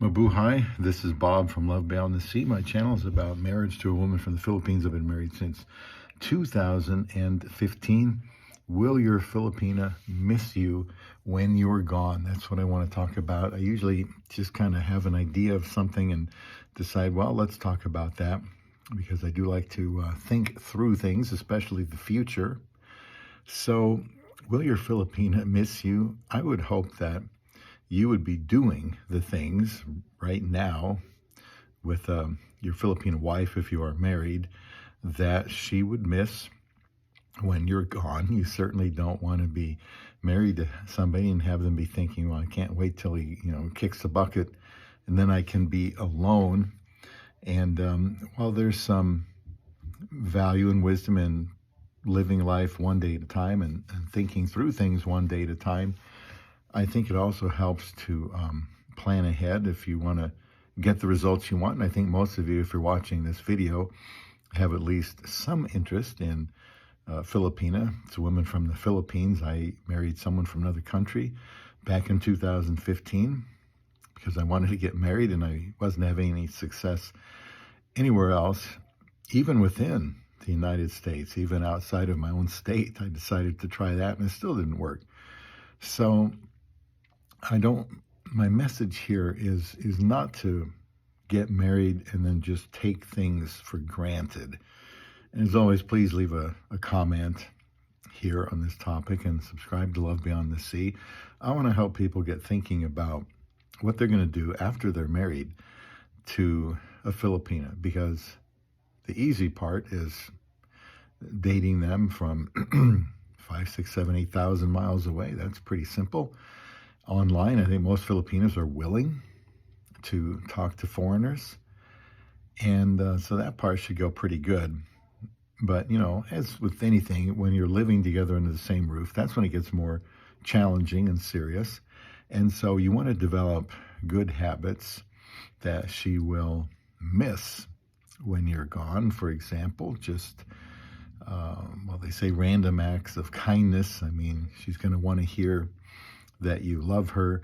Mabuhay, this is Bob from Love Beyond The Sea. My channel is about marriage to a woman from the Philippines. I've been married since 2015. Will your Filipina miss you when you're gone? That's what I want to talk about. I usually just kind of have an idea of something and decide, well, let's talk about that, because I do like to think through things, especially the future. So, will your Filipina miss you? I would hope that you would be doing the things right now with your Filipino wife, if you are married, that she would miss when you're gone. You certainly don't want to be married to somebody and have them be thinking, well, I can't wait till he, kicks the bucket and then I can be alone. And while there's some value and wisdom in living life one day at a time and thinking through things one day at a time, I think it also helps to plan ahead if you want to get the results you want. And I think most of you, if you're watching this video, have at least some interest in Filipina. It's a woman from the Philippines. I married someone from another country back in 2015 because I wanted to get married and I wasn't having any success anywhere else, even within the United States, even outside of my own state. I decided to try that and it still didn't work. So my message here is not to get married and then just take things for granted. And as always, please leave a comment here on this topic and subscribe to Love Beyond the Sea. I want to help people get thinking about what they're going to do after they're married to a Filipina, because the easy part is dating them from 5, 6, 7, 8,000 miles away. That's pretty simple. Online, I think most Filipinos are willing to talk to foreigners. And so that part should go pretty good. But, as with anything, when you're living together under the same roof, that's when it gets more challenging and serious. And so you want to develop good habits that she will miss when you're gone. For example, just, they say random acts of kindness. I mean, she's going to want to hear that you love her.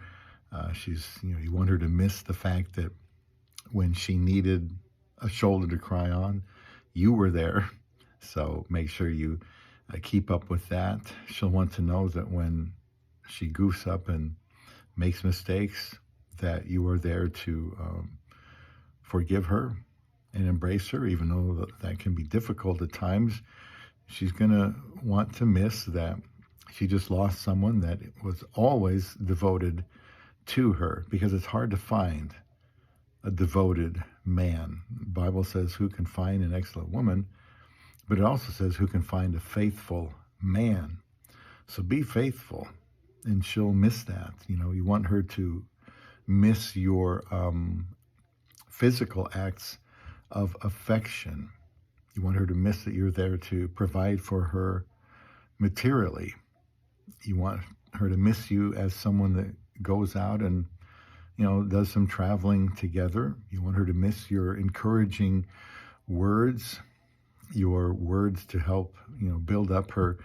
You want her to miss the fact that when she needed a shoulder to cry on, you were there. So make sure you keep up with that. She'll want to know that when she goofs up and makes mistakes, that you are there to forgive her and embrace her, even though that can be difficult at times. She's going to want to miss that she just lost someone that was always devoted to her, because it's hard to find a devoted man. The Bible says, who can find an excellent woman? But it also says, who can find a faithful man? So be faithful, and she'll miss that. You want her to miss your physical acts of affection. You want her to miss that you're there to provide for her materially. You want her to miss you as someone that goes out and, does some traveling together. You want her to miss your encouraging words, your words to help, build up her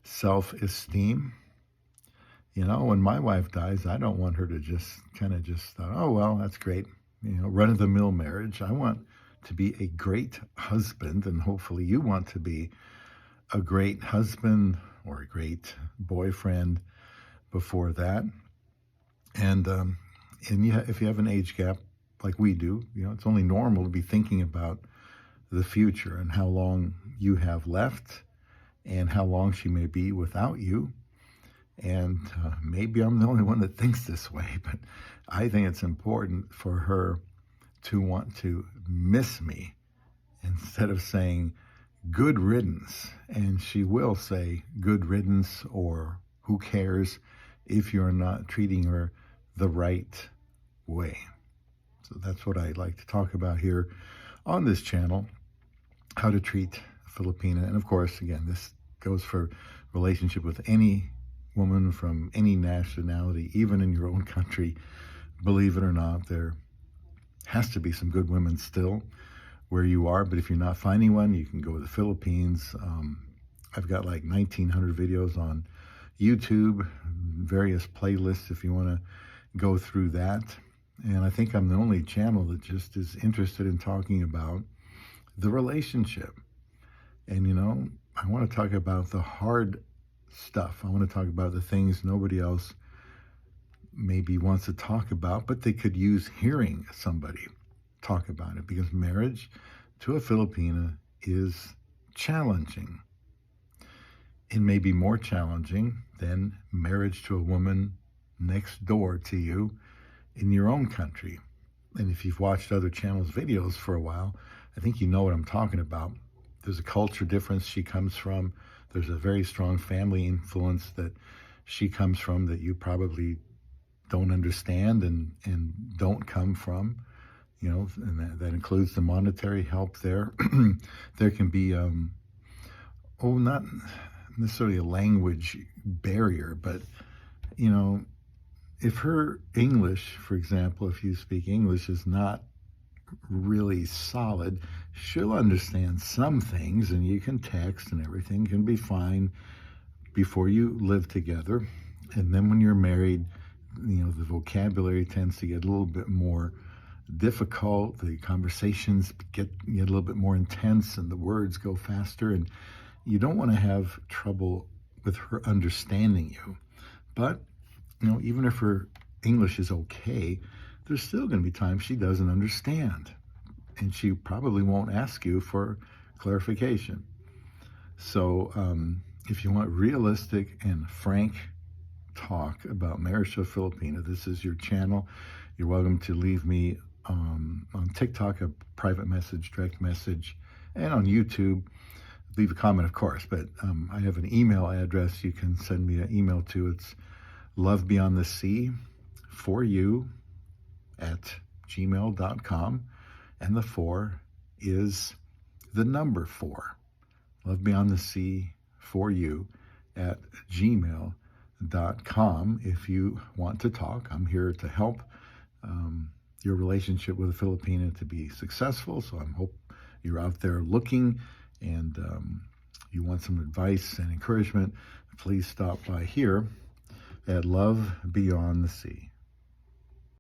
self-esteem. When my wife dies, I don't want her to just thought, oh, well, that's great. Run-of-the-mill marriage. I want to be a great husband, and hopefully you want to be a great husband or a great boyfriend before that. And if you have an age gap like we do, it's only normal to be thinking about the future and how long you have left and how long she may be without you. And maybe I'm the only one that thinks this way, but I think it's important for her to want to miss me instead of saying good riddance. And she will say good riddance or who cares if you're not treating her the right way. So that's what I'd like to talk about here on this channel, how to treat Filipina. And of course, again, this goes for relationship with any woman from any nationality, even in your own country. Believe it or not, there has to be some good women still where you are. But if you're not finding one, you can go to the Philippines. I've got like 1,900 videos on YouTube, various playlists if you want to go through that. And I think I'm the only channel that just is interested in talking about the relationship. And, I want to talk about the hard stuff. I want to talk about the things nobody else maybe wants to talk about, but they could use hearing somebody talk about it, because marriage to a Filipina is challenging. It may be more challenging than marriage to a woman next door to you in your own country. And if you've watched other channels' videos for a while, I think you know what I'm talking about. There's a culture difference she comes from. There's a very strong family influence that she comes from that you probably don't understand and don't come from. And that includes the monetary help there. There can be, not necessarily a language barrier, but, if her English, for example, if you speak English, is not really solid, she'll understand some things, and you can text and everything can be fine before you live together. And then when you're married, the vocabulary tends to get a little bit more difficult. The conversations get a little bit more intense and the words go faster, and you don't want to have trouble with her understanding you. But, even if her English is okay, there's still going to be times she doesn't understand, and she probably won't ask you for clarification. So if you want realistic and frank talk about marriage to a Filipina, this is your channel. You're welcome to leave me on TikTok a private message, direct message, and on YouTube, leave a comment, of course. But I have an email address you can send me an email to. It's Love Beyond The Sea.For.You @gmail.com, and the 4 is the number 4. Love Beyond The Sea.For.You @gmail.com. If you want to talk, I'm here to help your relationship with a Filipina to be successful. So I hope you're out there looking, and you want some advice and encouragement, please stop by here at Love Beyond The Sea.